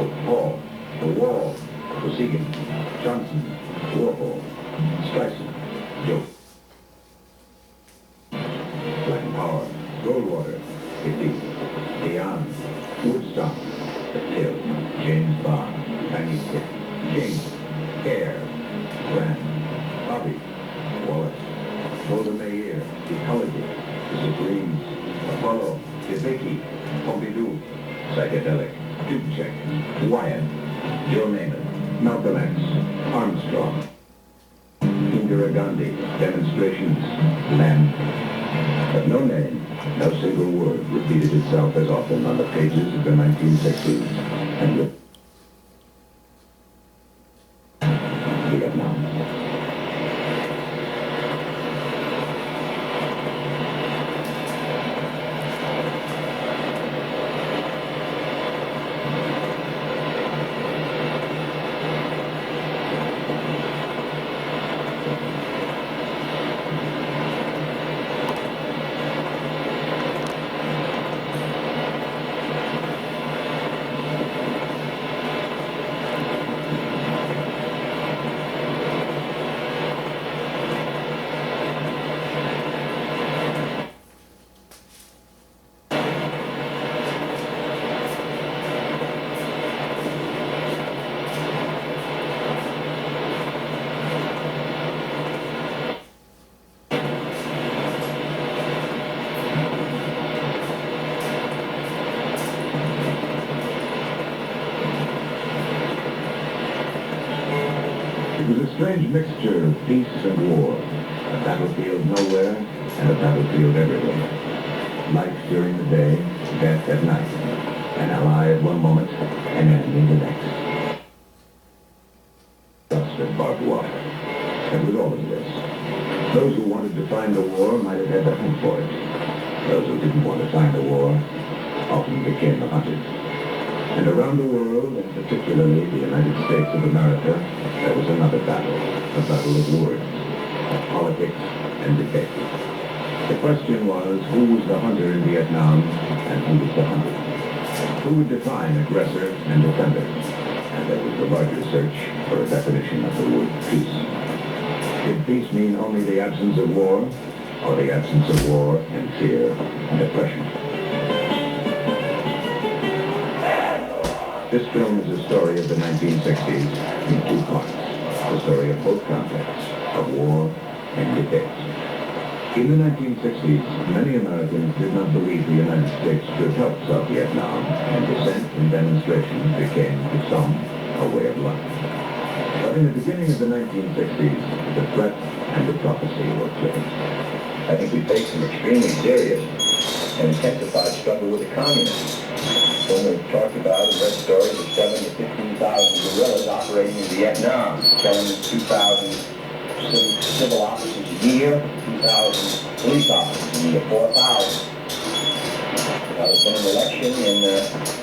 Hall, the Wall, Kosygin, Johnson, Warhol, Streisand, Joe. Black Power, Goldwater, Hippie, Dion, Woodstock, The Kill, James Bond, Tiny Tip, James, Air, Grant, Bobby, Wallace, Golda Meir, Ecology, The Supremes, Apollo, Debicki, Pompidou, Psychedelic, Dubček, Wyatt, Joe Namath, Malcolm X, Armstrong, Indira Gandhi, Demonstrations, Land. But no name, no single word repeated itself as often on the pages of the 1960s and with Vietnam. It was a strange mixture of peace and war, a battlefield nowhere and a battlefield everywhere. Life during the day, death at night, an ally at one moment, an enemy the next. Dust and barbed wire. And with all of this, those who wanted to find the war might have had to hunt for it. Those who didn't want to find the war often became the hunted. And around the world, and particularly the United States of America, there was another battle, a battle of words, of politics and debate. The question was, who was the hunter in Vietnam, and who was the hunted? Who would define aggressor and defender? And there was the larger search for a definition of the word peace. Did peace mean only the absence of war, or the absence of war and fear and oppression? This film is a story of the 1960s in two parts. The story of both conflicts, of war and debate. In the 1960s, many Americans did not believe the United States could help South Vietnam, and dissent and demonstration became, to some, a way of life. But in the beginning of the 1960s, the threat and the prophecy were clear. I think we faced an extremely serious and intensified struggle with the communists. When we talked about and read stories of 7,000 to 15,000 guerrillas operating in Vietnam, killing 2,000 civil officers a year, 2,000 police officers a year, 4,000. There's been an election in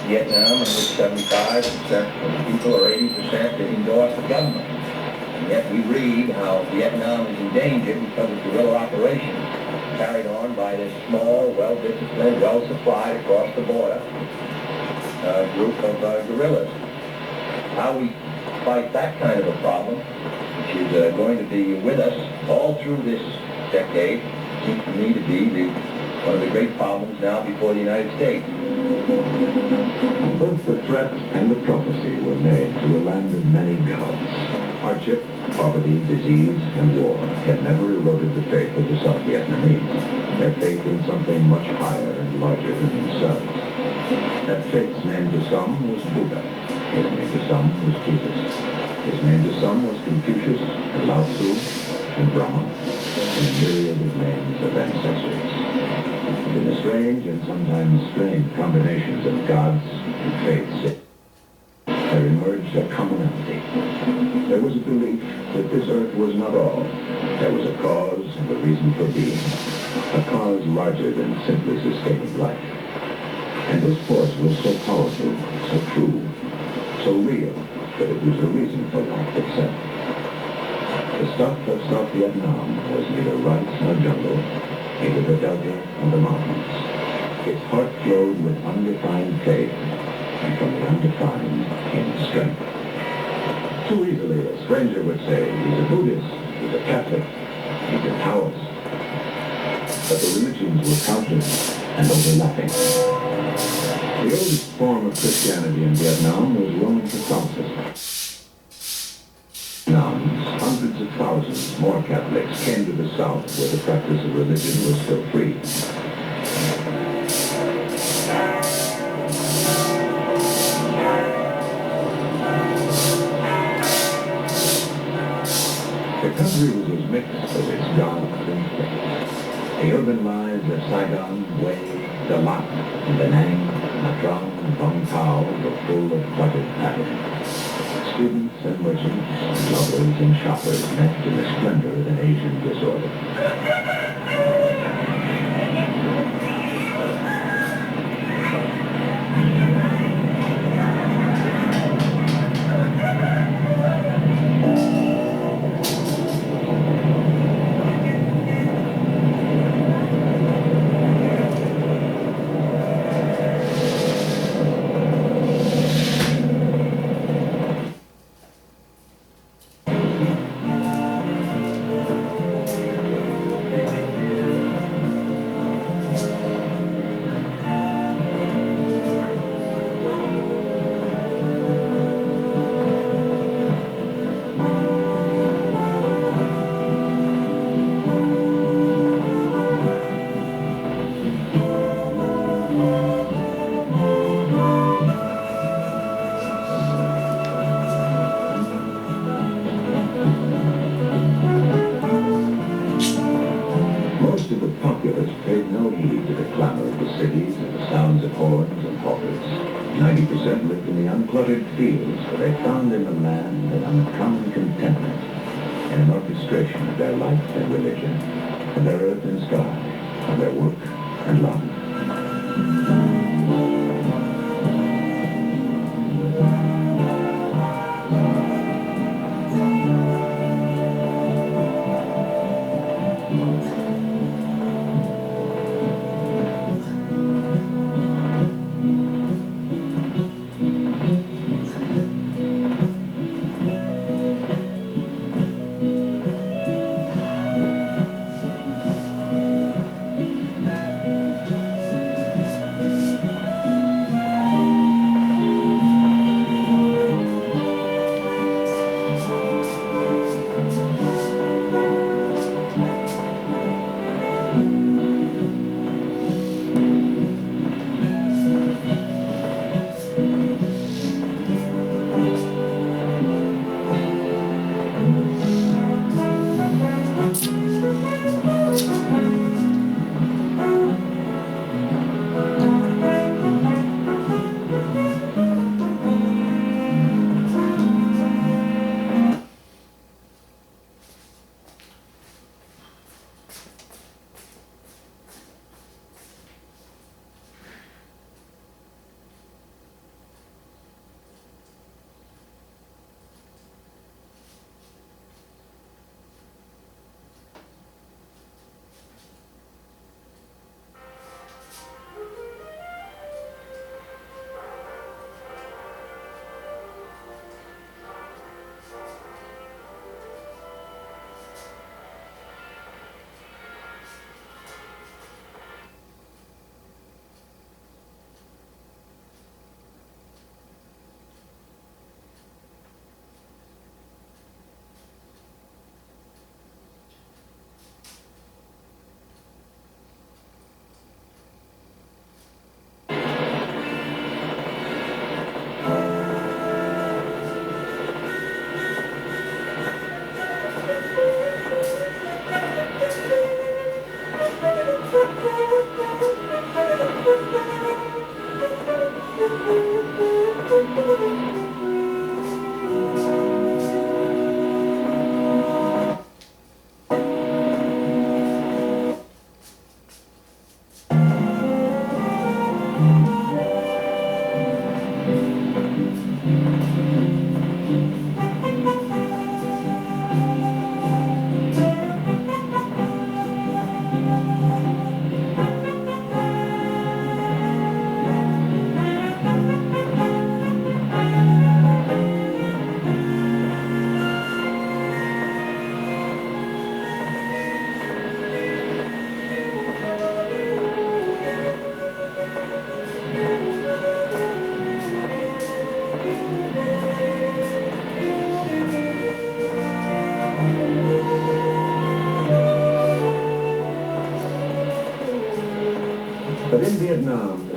Vietnam in which 75% of the people or 80% endorse the government. And yet we read how Vietnam is in danger because of guerrilla operations carried on by this small, well-disciplined, well-supplied across the border group of guerrillas. How we fight that kind of a problem, which is going to be with us all through this decade, seems to me to be one of the great problems now before the United States. Both the threat and the prophecy were made to a land of many gods. Hardship, poverty, disease, and war had never eroded the faith of the South Vietnamese, their faith in something much higher and larger than themselves. That faith's name to some was Buddha. His name to some was Jesus. His name to some was Confucius, and Lao Tzu, and Brahma, and a myriad of names of ancestors. In the strange and sometimes strange combinations of gods and faiths, there emerged a commonality. There was a belief that this earth was not all. There was a cause and a reason for being, a cause larger than simply sustaining life. And this force was so powerful, so true, so real, that it was the reason for life itself. The stuff of South Vietnam was neither rice nor jungle, neither the delta nor the mountains. Its heart flowed with undefined faith, and from the undefined came strength. Too easily, a stranger would say, he's a Buddhist, he's a Catholic, he's a Taoist. But the religions were countless and overlapping. The oldest form of Christianity in Vietnam was Roman Catholicism. Vietnam, hundreds of thousands more Catholics came to the South where the practice of religion was still free. The country was as mixed as its gods and faiths. The urban lives of Saigon, Hue, Dalat, Da Nang, Nha Trang, and Vung Tau were full of cluttered pattern. Students and merchants, lovers and shoppers met in the splendor of an Asian disorder. Most of the populace paid no heed to the clamor of the cities and the sounds of horns and hawkers. 90% lived in the uncluttered fields where they found in the land an uncommon contentment and an orchestration of their life and religion, of their earth and sky, of their work and love.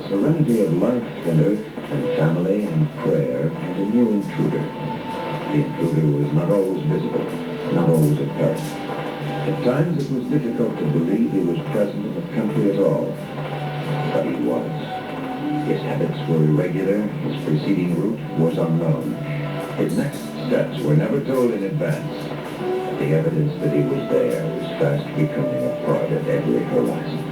serenity of life and earth and family and prayer and a new intruder. The intruder was not always visible, not always apparent. At times it was difficult to believe he was present in the country at all. But he was. His habits were irregular, his preceding route was unknown. His next steps were never told in advance. The evidence that he was there was fast becoming a part of every horizon.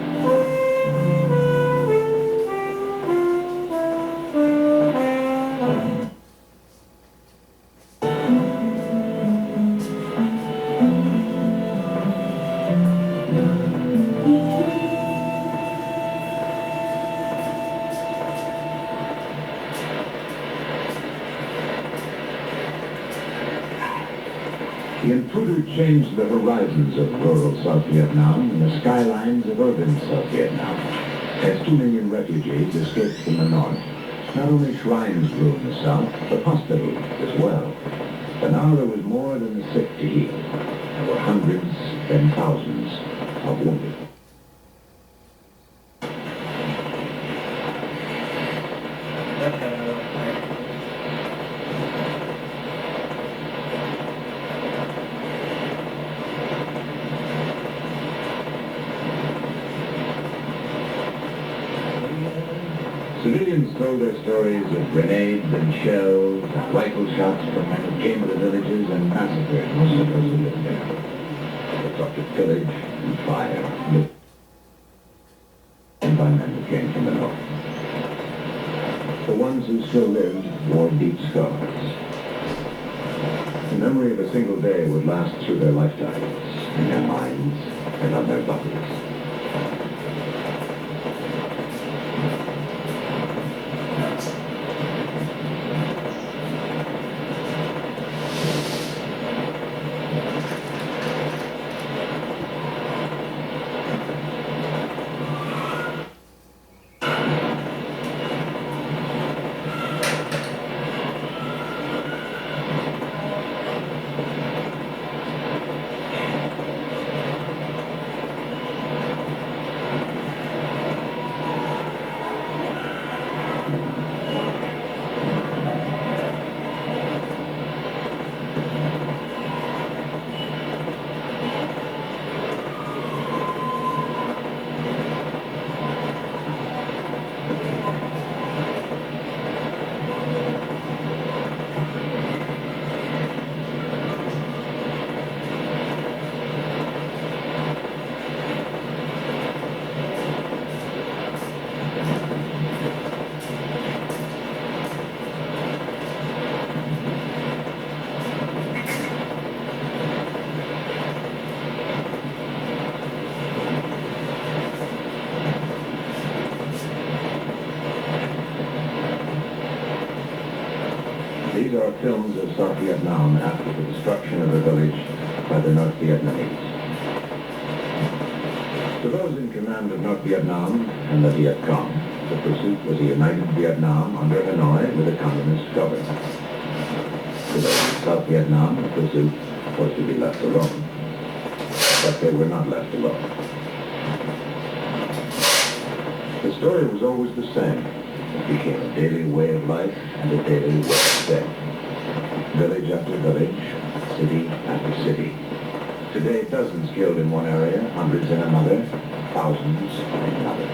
The intruder changed the horizons of rural South Vietnam and the skylines of urban South Vietnam. As 2 million refugees escaped from the north, not only shrines grew in the south, but hospitals as well. But now there was more than the sick to heal. There were hundreds and thousands of wounded. Civilians told their stories of grenades and shells and rifle shots from men who came to the villages and massacred most of those who lived there. They talked of pillage and fire, and by men who came from the north. The ones who still lived wore deep scars. The memory of a single day would last through their lifetimes, in their minds and on their bodies. These are films of South Vietnam after the destruction of the village by the North Vietnamese. To those in command of North Vietnam and the Viet Cong, the pursuit was a united Vietnam under Hanoi with a communist government. To those in South Vietnam, the pursuit was to be left alone. But they were not left alone. The story was always the same. It became a daily way of life and a daily way of death. Village after village, city after city. Today, dozens killed in one area, hundreds in another, thousands in another.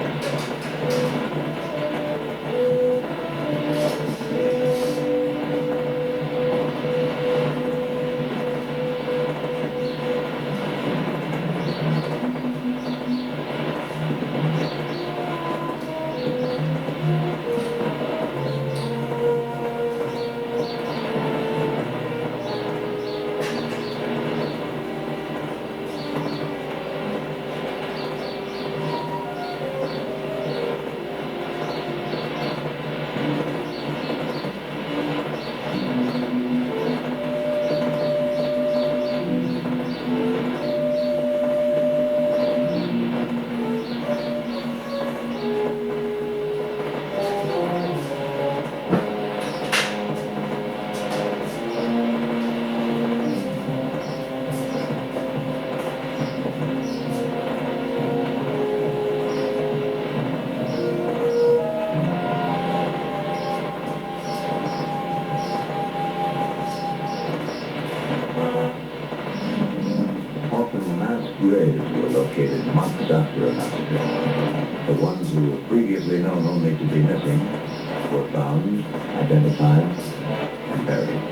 located months after a massacre. The ones who were previously known only to be missing were found, identified, and buried.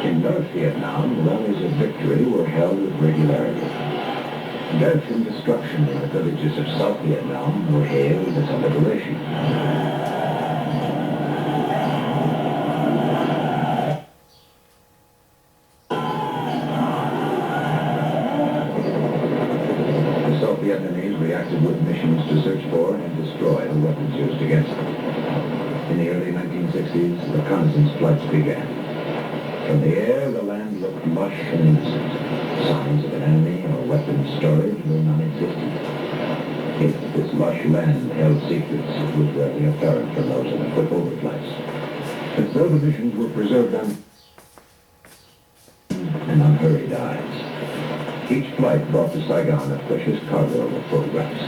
In North Vietnam, rallies of victory were held with regularity. Death and destruction in the villages of South Vietnam were hailed as a liberation. The South Vietnamese reacted with missions to search for and destroy the weapons used against them. In the early 1960s, reconnaissance flights began. From the air, the land looked lush and innocent. Signs of an enemy or weapons storage were non-existent. If this lush land held secrets, it was rarely apparent from those in the quick overflights. And so the missions were preserved and unhurried eyes. Each flight brought to Saigon a precious cargo of photographs.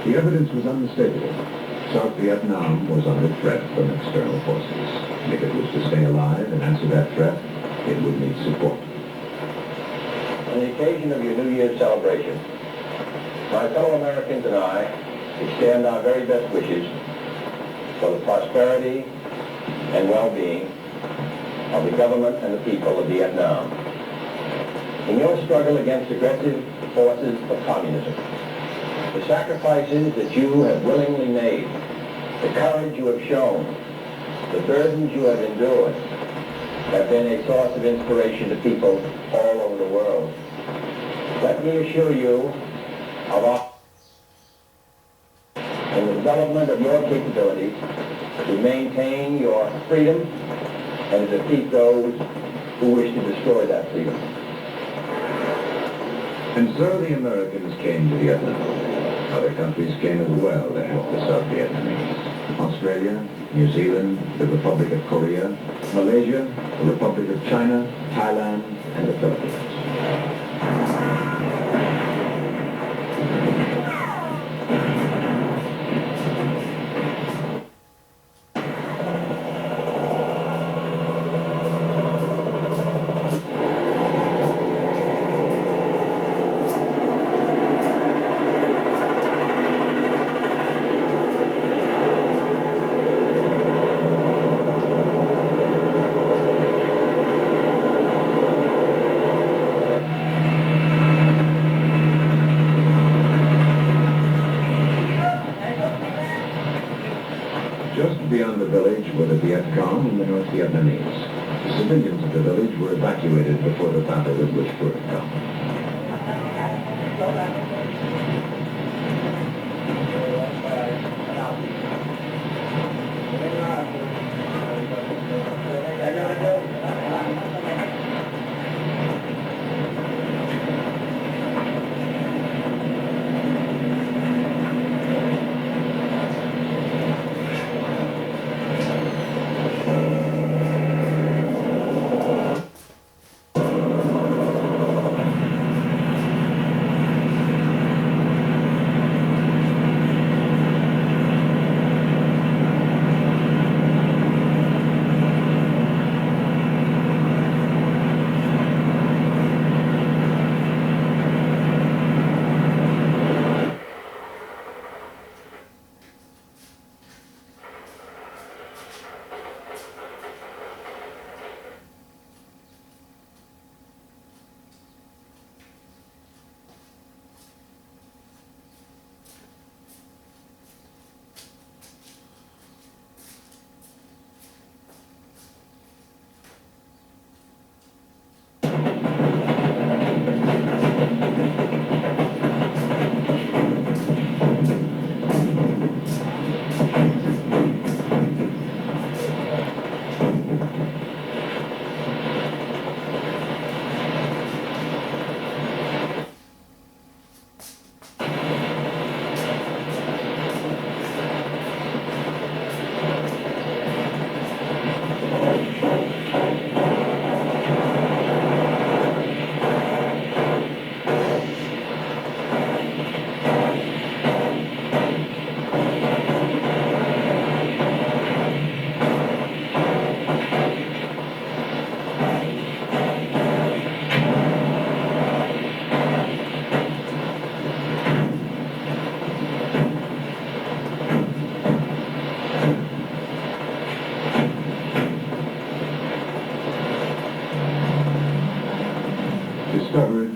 The evidence was unmistakable. South Vietnam was under threat from external forces. If it was to stay alive and answer that threat, it would need support. On the occasion of your New Year's celebration, my fellow Americans and I extend our very best wishes for the prosperity and well-being of the government and the people of Vietnam. In your struggle against aggressive forces of communism, the sacrifices that you have willingly made, the courage you have shown, the burdens you have endured, have been a source of inspiration to people all over the world. Let me assure you of our in the development of your capabilities to maintain your freedom and to defeat those who wish to destroy that freedom. And so the Americans came to Vietnam. Other countries came as well to help the South Vietnamese. Australia, New Zealand, the Republic of Korea, Malaysia, the Republic of China, Thailand, and the Philippines. Just beyond the village were the Viet Cong and the North Vietnamese. The civilians of the village were evacuated before the battle with which were to come. Discovered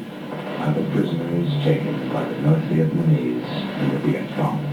are the prisoners taken by the North Vietnamese and the Viet Cong.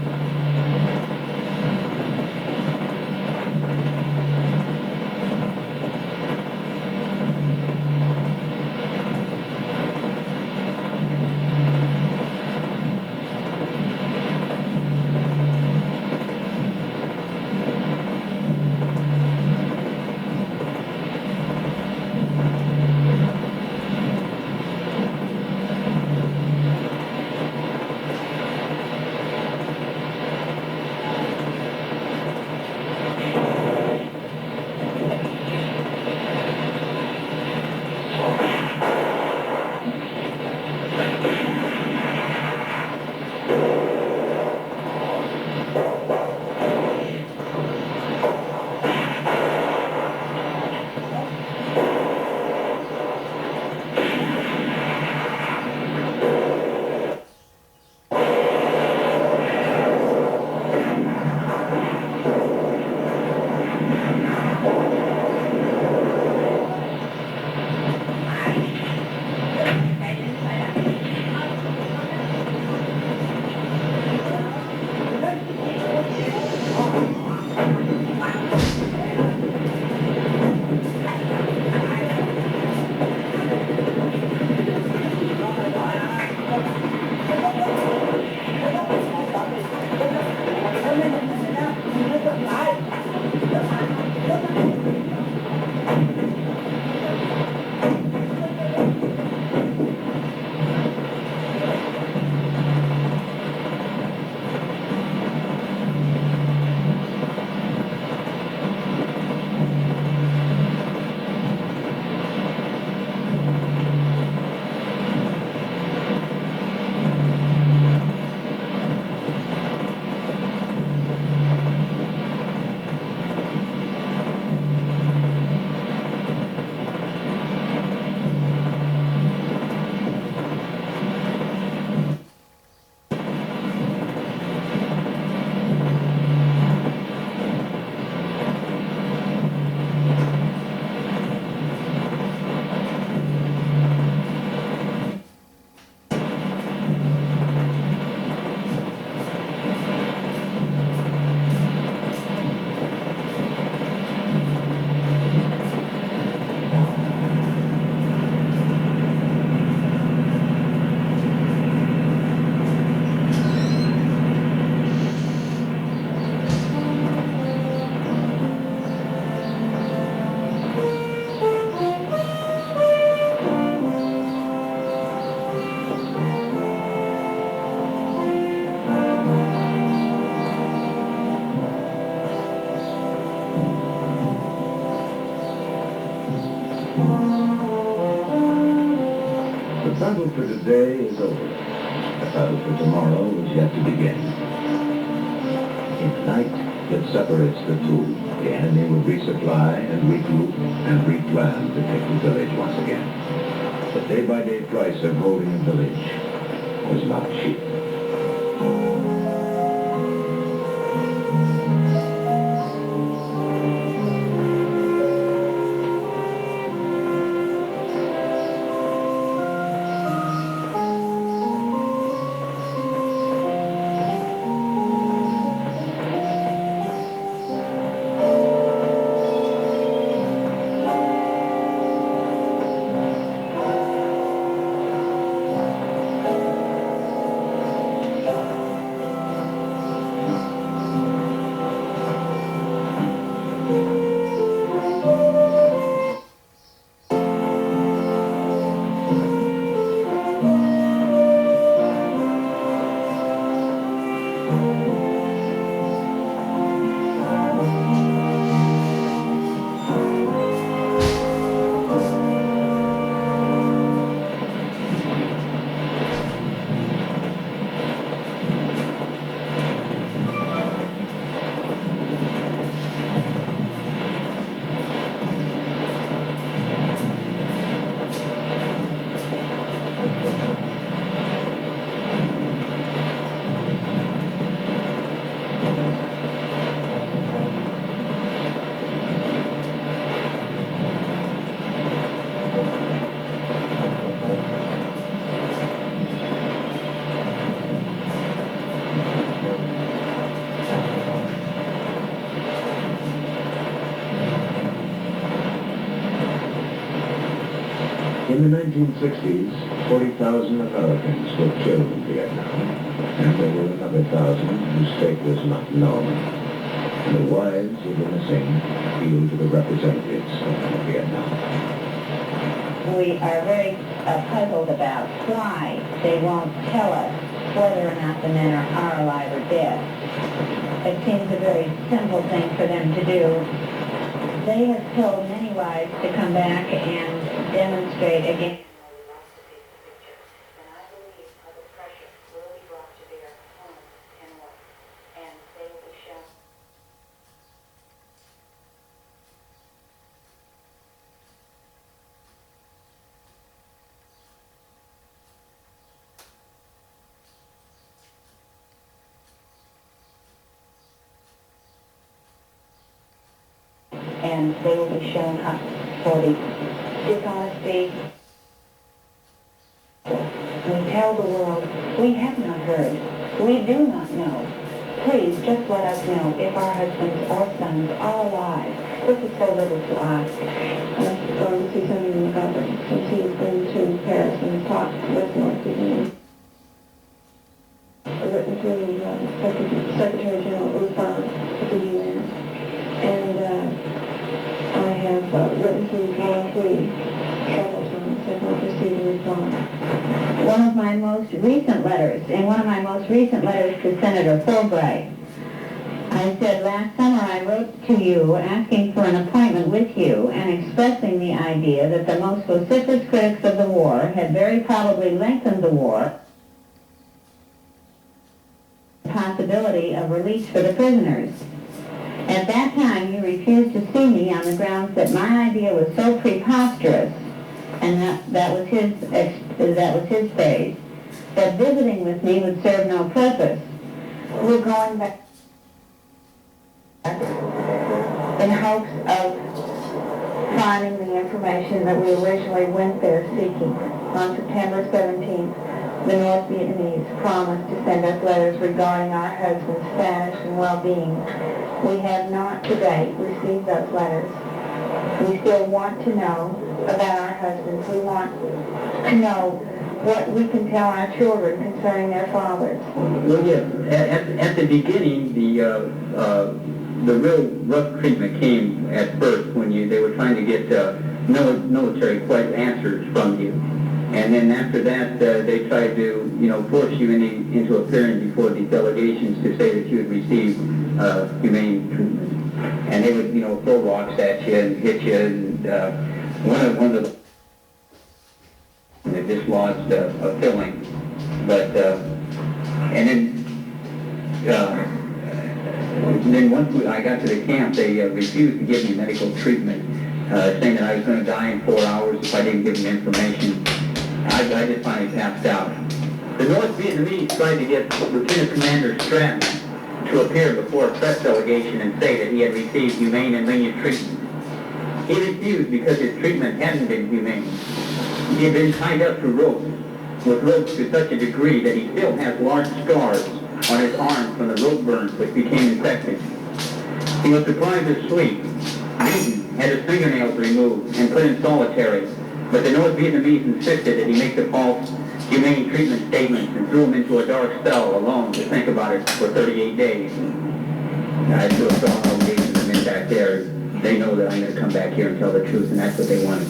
battle for today is over. The battle for tomorrow is yet to begin. In the night that separates the two, the enemy will resupply and regroup and replan to take the village once again. The day-by-day price of holding a village was not cheap. In the 1960s, 40,000 Americans were killed in Vietnam, and there were another 1,000 whose fate was not known. And the wives of the missing appealed to the representatives of Vietnam. We are very puzzled about why they won't tell us whether or not the men are alive or dead. It seems a very simple thing for them to do. They have told many wives to come back and demonstrate again. And I believe public pressure will be brought to bear home and work, and they will be shown. And they will be shown up for the dishonesty. We tell the world, we have not heard, we do not know. Please, just let us know if our husbands or sons are alive. This is so little to ask. I'm going to see Senator McGovern, since he has been to Paris and talked with North Vietnam. Written to Secretary General U Thant at the UN. And I have written to John Tweed several times. I've not received a reply. One of my most recent letters to Senator Fulbright, I said, last summer I wrote to you asking for an appointment with you and expressing the idea that the most vociferous critics of the war had very probably lengthened the war, the possibility of release for the prisoners. At that time, you refused to see me on the grounds that my idea was so preposterous, and that was his phrase, that visiting with me would serve no purpose. We're going back in hopes of finding the information that we originally went there seeking. On September 17th, the North Vietnamese promised to send us letters regarding our husbands' status and well-being. We have not to date received those letters. We still want to know about our husbands. We want to know what we can tell our children concerning their fathers. Well, yeah. At the beginning, the real rough treatment came at first when they were trying to get military answers from you, and then after that they tried to force you into appearing before these delegations to say that you had received humane treatment, and they would throw rocks at you and hit you, and one of the that just lost a filling. But, and then once I got to the camp, they refused to give me medical treatment, saying that I was going to die in 4 hours if I didn't give them information. I just finally passed out. The North Vietnamese tried to get Lieutenant Commander Stratton to appear before a press delegation and say that he had received humane and lenient treatment. He refused because his treatment hadn't been humane. He had been tied up to ropes, with ropes to such a degree that he still has large scars on his arms from the rope burns which became infected. He was deprived of sleep, beaten, had his fingernails removed, and put in solitary. But the North Vietnamese insisted that he make the false humane treatment statements and threw him into a dark cell alone to think about it for 38 days. I feel strong obligation to the men back there. They know that I'm going to come back here and tell the truth, and that's what they wanted.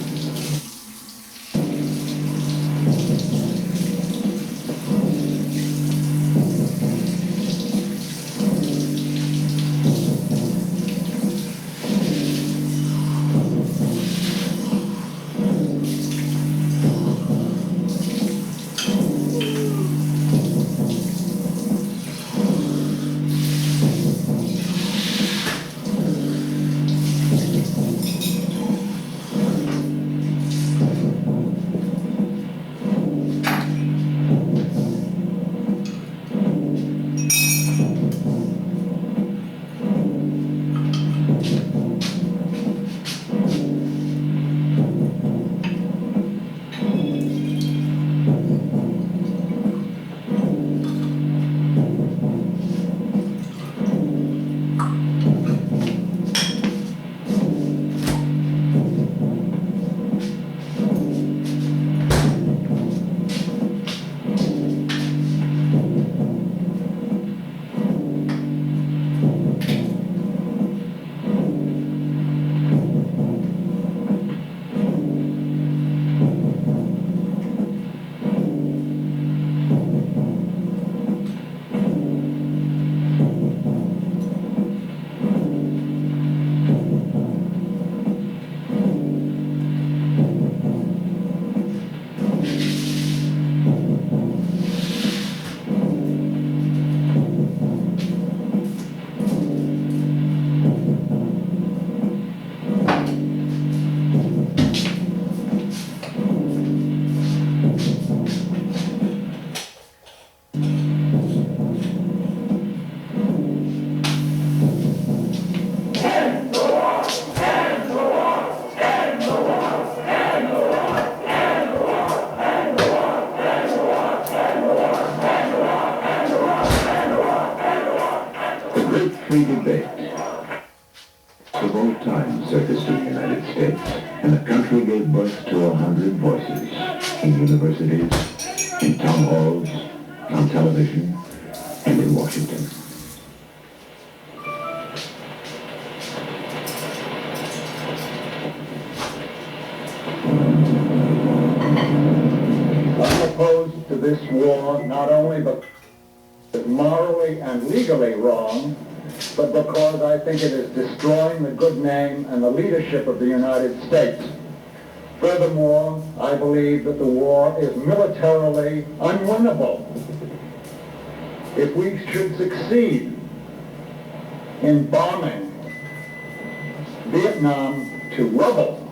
Free debate of all time surfaced in the United States, and the country gave birth to 100 voices in universities, in town halls, on television, and in Washington. I'm opposed to this war not only because it's morally and legally wrong, but because I think it is destroying the good name and the leadership of the United States. Furthermore, I believe that the war is militarily unwinnable. If we should succeed in bombing Vietnam to rubble,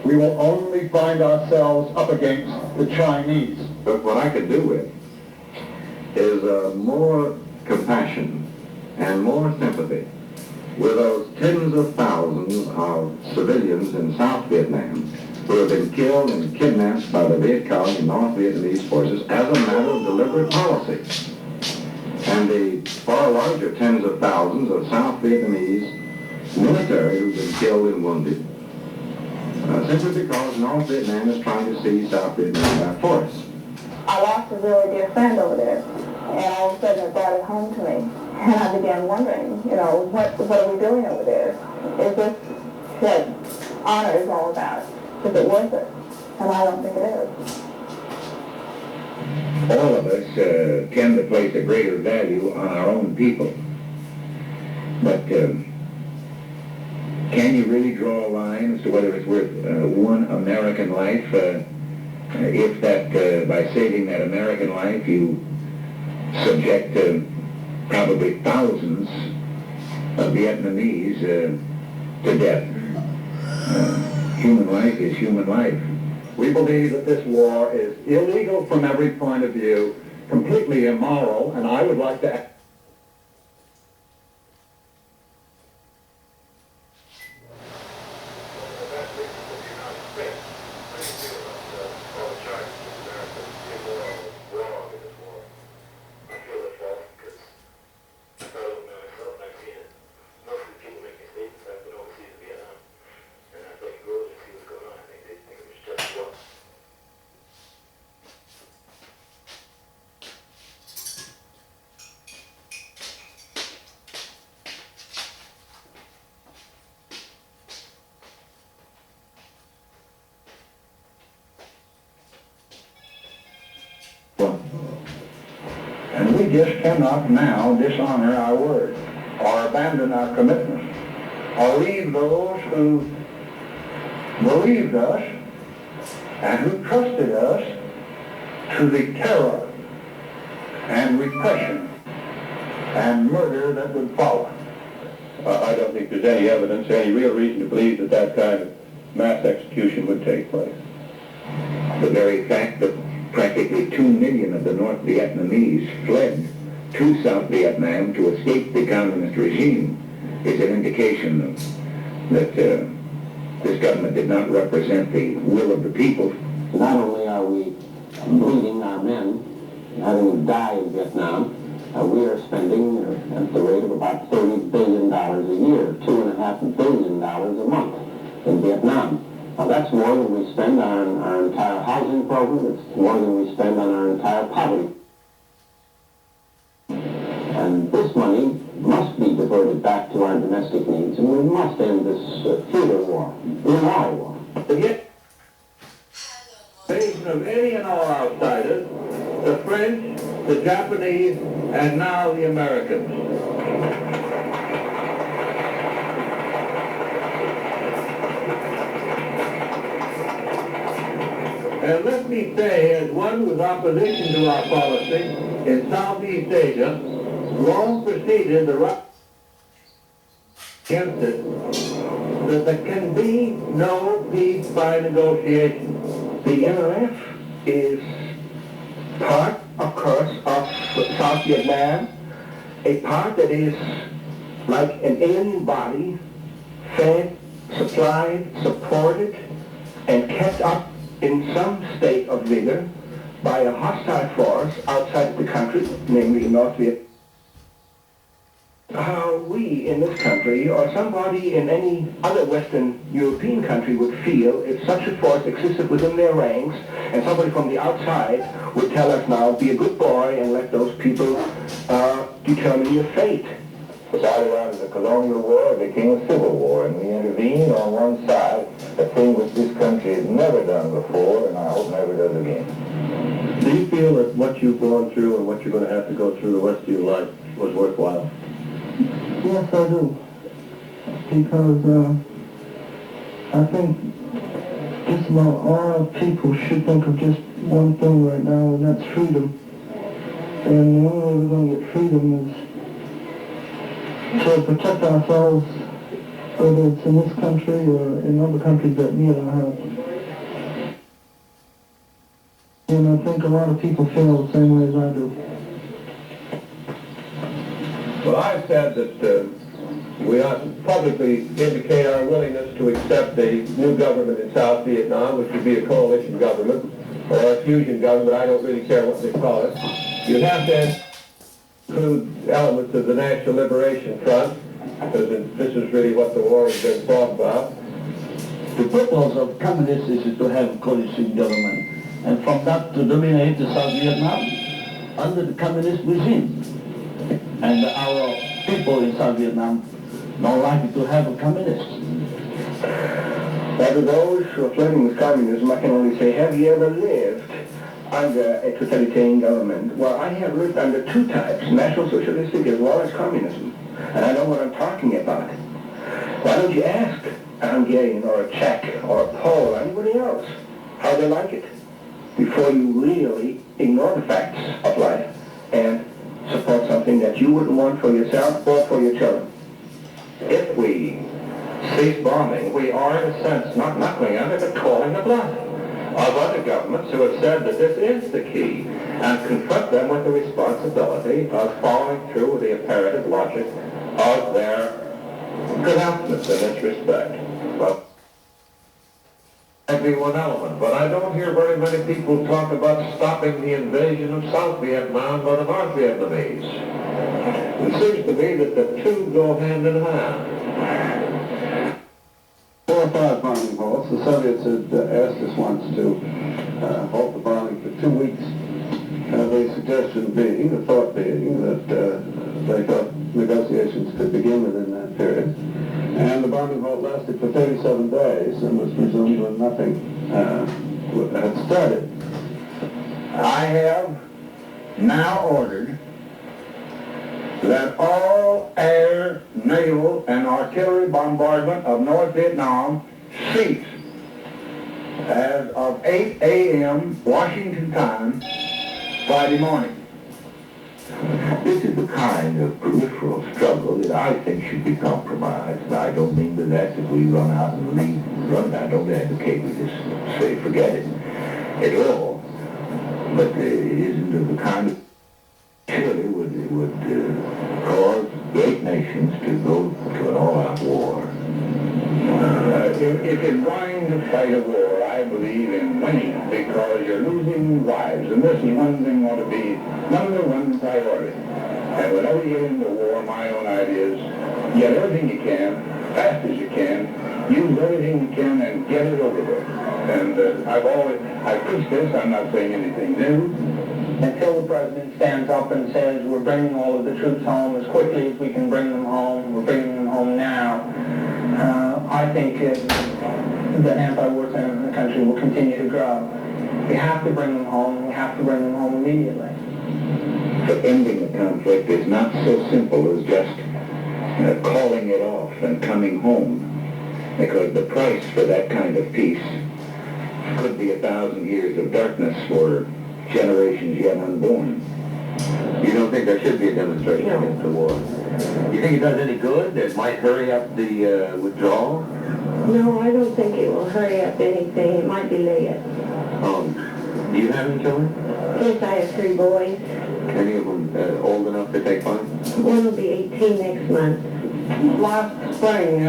we will only find ourselves up against the Chinese. But what I could do with is more compassion and more sympathy with those tens of thousands of civilians in South Vietnam who have been killed and kidnapped by the Viet Cong and North Vietnamese forces as a matter of deliberate policy. And the far larger tens of thousands of South Vietnamese military who've been killed and wounded simply because North Vietnam is trying to seize South Vietnam by force. I lost a really dear friend over there, and all of a sudden it brought it home to me. And I began wondering, what are we doing over there? Is this what honor is all about? Is it worth it? And I don't think it is. All of us tend to place a greater value on our own people. But can you really draw a line as to whether it's worth one American life if that, by saving that American life, you subject probably thousands of Vietnamese to death. Human life is human life. We believe that this war is illegal from every point of view, completely immoral, and I would like to And we just cannot now dishonor our word, or abandon our commitment, or leave those who believed us and who trusted us to the terror and repression and murder that would follow. I don't think there's any evidence, any real reason to believe that that kind of mass execution would take place. The very fact that practically 2 million of the North Vietnamese fled to South Vietnam to escape the communist regime is an indication that this government did not represent the will of the people. Not only are we bleeding our men, having them die in Vietnam, we are spending at the rate of about $30 billion a year, $2.5 billion a month in Vietnam. Now that's more than we spend on our entire housing program. It's more than we spend on our entire poverty. And this money must be diverted back to our domestic needs, and we must end this feudal war, all war. The invasion of any and all outsiders, the French, the Japanese, and now the Americans. And let me say, as one with opposition to our policy in Southeast Asia, long preceded the right against it, that there can be no peace by negotiation. The NRF is part, of course, of South Vietnam, a part that is like an alien body, fed, supplied, supported, and kept up in some state of vigor by a hostile force outside the country, namely North Vietnam. How we in this country, or somebody in any other Western European country, would feel if such a force existed within their ranks, and somebody from the outside would tell us now, be a good boy and let those people determine your fate. It started out as a colonial war, it became a civil war, and we intervened on one side, a thing which this country has never done before, and I hope never does again. Do you feel that what you've gone through and what you're going to have to go through the rest of your life was worthwhile? Yes, I do. Because I think just about all people should think of just one thing right now, and that's freedom. And the only way we're going to get freedom is to protect ourselves, whether it's in this country or in other countries that need our help. And I think a lot of people feel the same way as I do. Well, I've said that we ought to publicly indicate our willingness to accept a new government in South Vietnam, which would be a coalition government, or a fusion government. I don't really care what they call it. You'd have to include elements of the National Liberation Front, because this is really what the war has been fought about. The purpose of communists is to have coalition government, and from that to dominate the South Vietnam under the communist regime. And our people in South Vietnam don't like to have a communist. Now, to those who are flirting with communism, I can only say, have you ever lived under a totalitarian government? Well, I have lived under two types, National Socialistic as well as communism. And I know what I'm talking about. Why don't you ask a Hungarian or a Czech or a Pole or anybody else how they like it? before you really ignore the facts of life and support something that you wouldn't want for yourself or for your children. If we cease bombing, we are in a sense not knuckling under, but calling the bluff of other governments who have said that this is the key, and confront them with the responsibility of following through with the imperative logic of their pronouncements in this respect. Well, that'd be one element, but I don't hear very many people talk about stopping the invasion of South Vietnam by the North Vietnamese. It seems to me that the two go hand in hand. 4 or 5 bombing halts. The Soviets had asked us once to halt the bombing for 2 weeks. The suggestion being, the thought being, that they thought negotiations could begin within that period. And the bombing halt lasted for 37 days and was resumed when nothing had started. I have now ordered that all air, naval, and artillery bombardment of North Vietnam cease as of 8 a.m. Washington time, Friday morning. This is the kind of peripheral struggle that I think should be compromised. Now, I don't mean by that we run out and leave, I don't advocate we just say forget it at all. But it isn't of the kind of surely would cause great nations to go to an all-out war. If you're going to fight a war, I believe in winning because you're losing lives, and this is one thing ought to be number one priority. And whenever you get into war, my own idea is get everything you can, fast as you can, use everything you can, and get it over with. And I preach this, I'm not saying anything new. Until the president stands up and says, we're bringing all of the troops home as quickly as we can bring them home, we're bringing them home now, I think the anti-war sentiment in the country will continue to grow. We have to bring them home, we have to bring them home immediately. But ending the conflict is not so simple as just calling it off and coming home, because the price for that kind of peace could be 1,000 years of darkness for generations yet unborn. You don't think there should be a demonstration against the war? You think it does any good? It might hurry up the withdrawal? No, I don't think it will hurry up anything. It might delay it. Do you have any children? Yes, I have 3 boys. Any of them old enough to take part? One will be 18 next month. Last spring,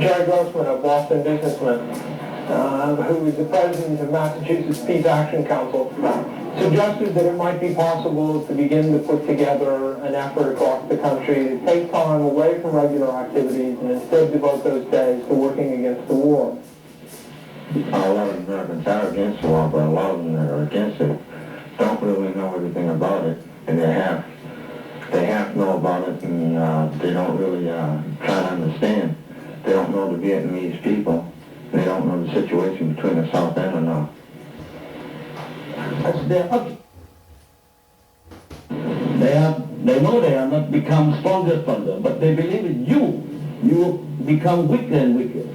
Jerry Grossman, a Boston businessman, who is the president of Massachusetts Peace Action Council, suggested that it might be possible to begin to put together an effort across the country to take time away from regular activities and instead devote those days to working against the war. A lot of Americans are against the war, but a lot of them that are against it don't really know everything about it, and they have to know about it, and they don't really try to understand. They don't know the Vietnamese people. They don't know the situation between the South and the North. That's their object. They know they are not become stronger, but they believe in you become weaker and weaker.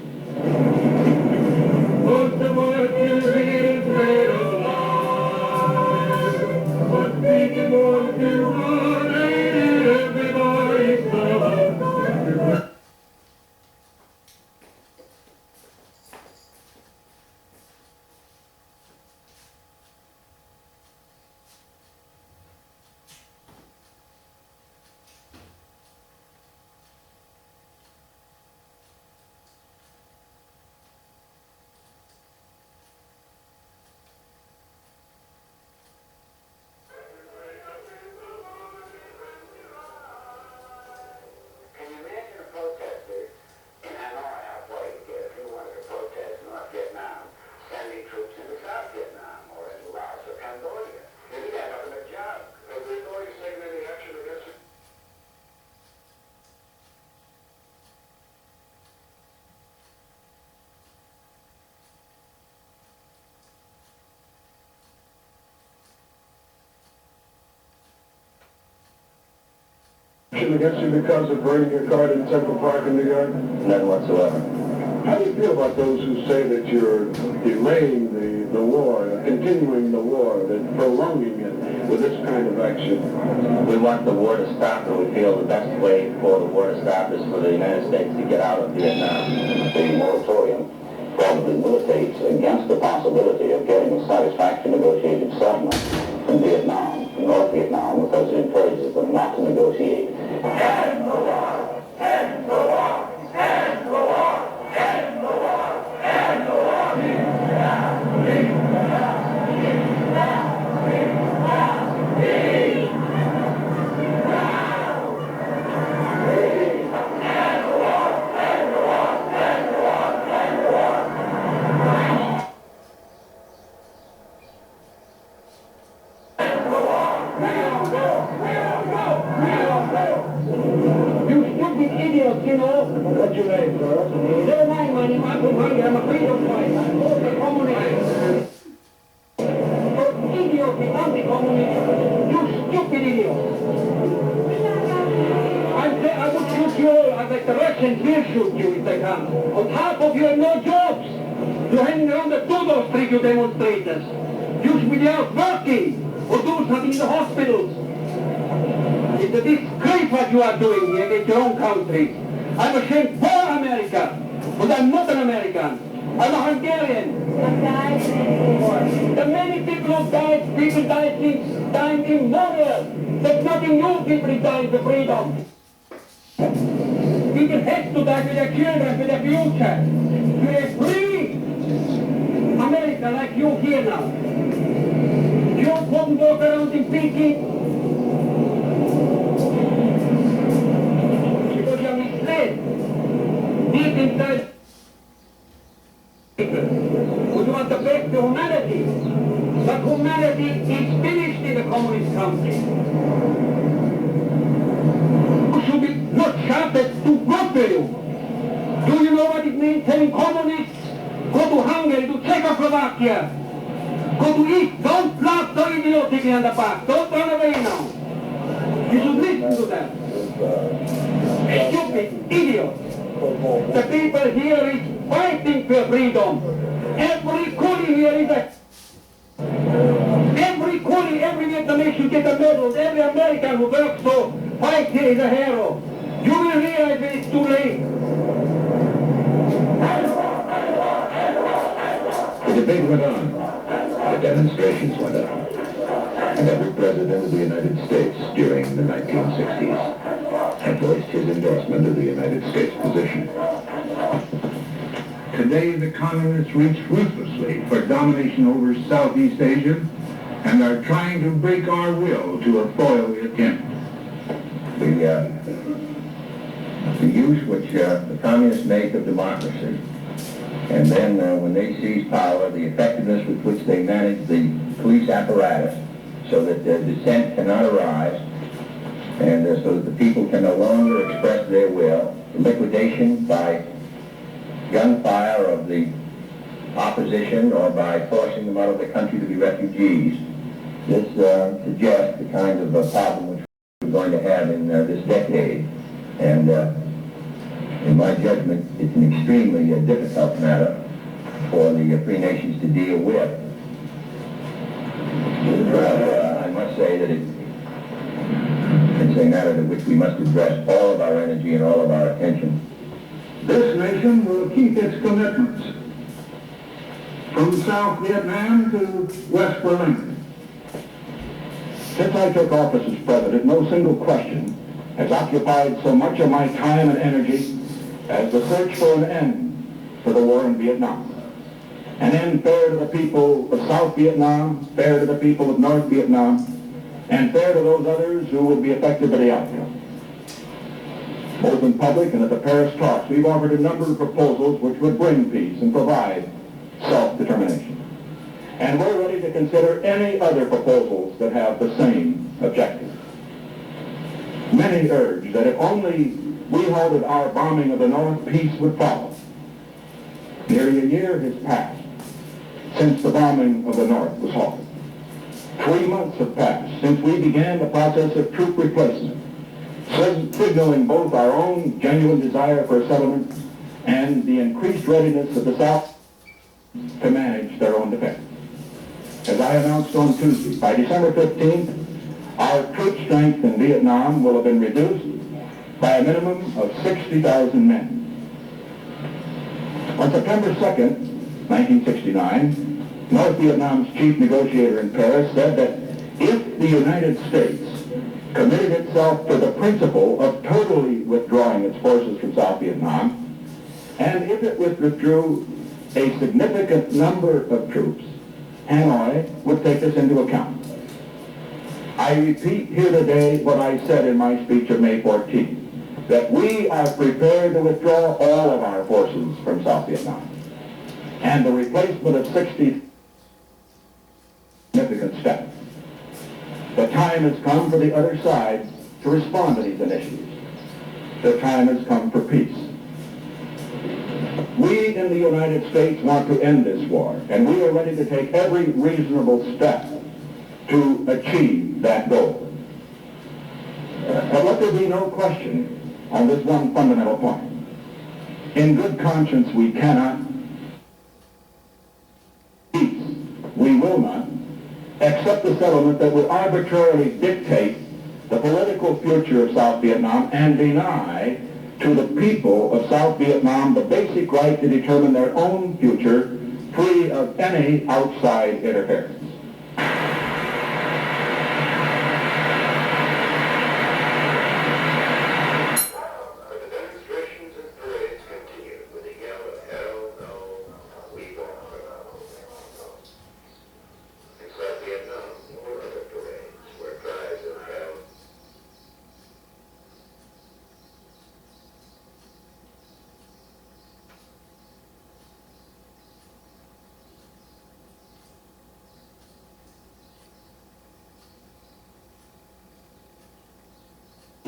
Against you because of burning your card in Central Park in New York? None whatsoever. How do you feel about those who say that you're delaying the war, continuing the war, that prolonging it with this kind of action? We want the war to stop, and we feel the best way for the war to stop is for the United States to get out of Vietnam. The moratorium probably militates against the possibility of getting a satisfactory negotiated settlement in Vietnam, in North Vietnam, because it encourages them not to negotiate. End the war! End the war! End the war! End the war! End the war! What's your name, sir? Never mind, my name. I'm a freedom fighter. I'm not a communist. You're idiot, the anti-communist. You stupid idiot. I would shoot you all. I bet the Russians will shoot you if they can. On top of you have no jobs. You're hanging around the Tudor Street, you demonstrators. You should be out working or doing something in the hospitals. It's a disgrace what you are doing here against your own country. I'm ashamed for America, but I'm not an American. I'm a Hungarian. The many people who died, people died since time immemorial. There's nothing new, people died for freedom. People have to die for their children, for their future. We're free. America like you here now. You wouldn't walk around in Peking. Deep inside people, we want the best for humanity, but humanity is finished in the communist country. You should be not shouted to God for you. Do you know what it means telling communists, go to Hungary, to Czechoslovakia, go to East, don't laugh so idiotically on the back, don't run away now. You should listen to them. Stupid idiot. The people here is fighting for freedom. Every coolie here is a... Every coolie, every Vietnamese should get a medal. Every American who works to fight here is a hero. You will realize when it's too late. The debate went on. The demonstrations went on. And every president of the United States during the 1960s had voiced his endorsement of the United States position. Today, the communists reach ruthlessly for domination over Southeast Asia and are trying to break our will to foil the attempt. The use which the communists make of democracy, and then when they seize power, the effectiveness with which they manage the police apparatus so that dissent cannot arise, and so that the people can no longer express their will, the liquidation by gunfire of the opposition or by forcing them out of the country to be refugees. This suggests the kind of problem which we're going to have in this decade. And in my judgment, it's an extremely difficult matter for the free nations to deal with. I must say that it's a matter to which we must address all of our energy and all of our attention. This nation will keep its commitments from South Vietnam to West Berlin. Since I took office as president, no single question has occupied so much of my time and energy as the search for an end to the war in Vietnam. An end fair to the people of South Vietnam, fair to the people of North Vietnam, and fair to those others who would be affected by the outcome. Both in public and at the Paris talks, we've offered a number of proposals which would bring peace and provide self-determination. And we're ready to consider any other proposals that have the same objective. Many urge that if only we halted our bombing of the North, peace would follow. Nearly a year has passed since the bombing of the North was halted. 3 months have passed since we began the process of troop replacement, signaling both our own genuine desire for a settlement and the increased readiness of the South to manage their own defense. As I announced on Tuesday, by December 15th, our troop strength in Vietnam will have been reduced by a minimum of 60,000 men. On September 2nd, 1969, North Vietnam's chief negotiator in Paris said that if the United States committed itself to the principle of totally withdrawing its forces from South Vietnam, and if it withdrew a significant number of troops, Hanoi would take this into account. I repeat here today what I said in my speech of May 14th, that we are prepared to withdraw all of our forces from South Vietnam, and the replacement of 60 significant steps. The time has come for the other side to respond to these initiatives. The time has come for peace. We in the United States want to end this war, and we are ready to take every reasonable step to achieve that goal. But let there be no question on this one fundamental point. In good conscience, we cannot, we will not, accept the settlement that would arbitrarily dictate the political future of South Vietnam and deny to the people of South Vietnam the basic right to determine their own future free of any outside interference.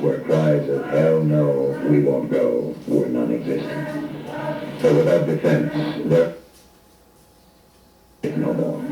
Where cries of hell no, we won't go, were non-existent. So without defense, there is no more.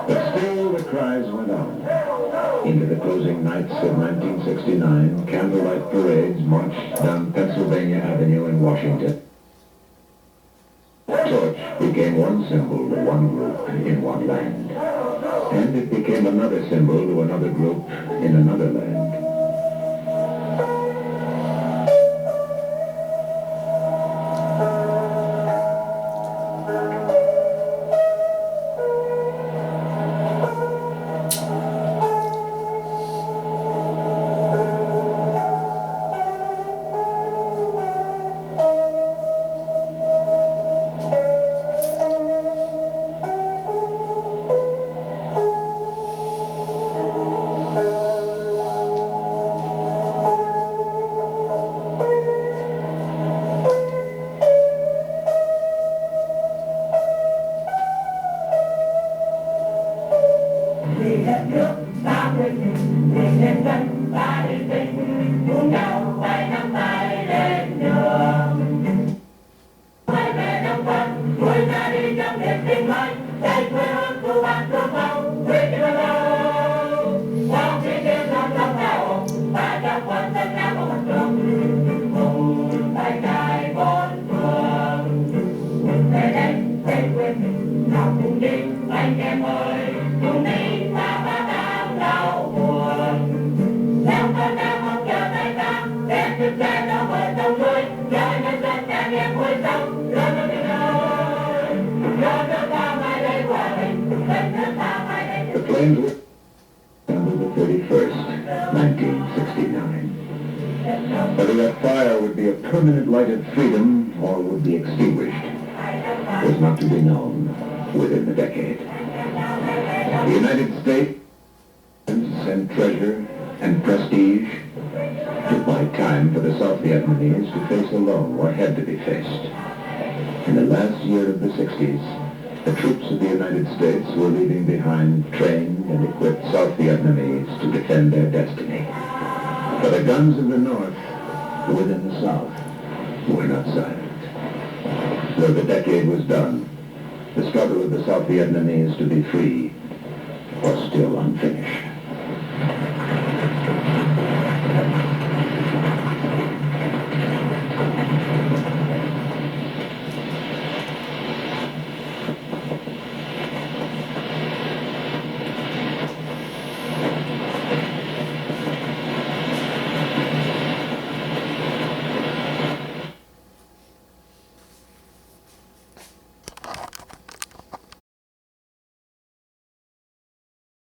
But still the cries went on. Into the closing nights of 1969, candlelight parades marched down Pennsylvania Avenue in Washington. The torch became one symbol to one group in one land. And it became another symbol to another group in another land. Hãy subscribe cho kênh Ghiền Mì Gõ để không bỏ lỡ những video hấp dẫn. Flames were December the 31st, 1969. Whether that fire would be a permanent light of freedom or would be extinguished was not to be known within the decade. The United States and treasure and prestige to buy time for the South Vietnamese to face alone what had to be faced. In the last year of the 60s, the troops of the United States were leaving behind trained and equipped South Vietnamese to defend their destiny. But the guns of the North within the South were not silent. Though the decade was done, the struggle of the South Vietnamese to be free was still unfinished.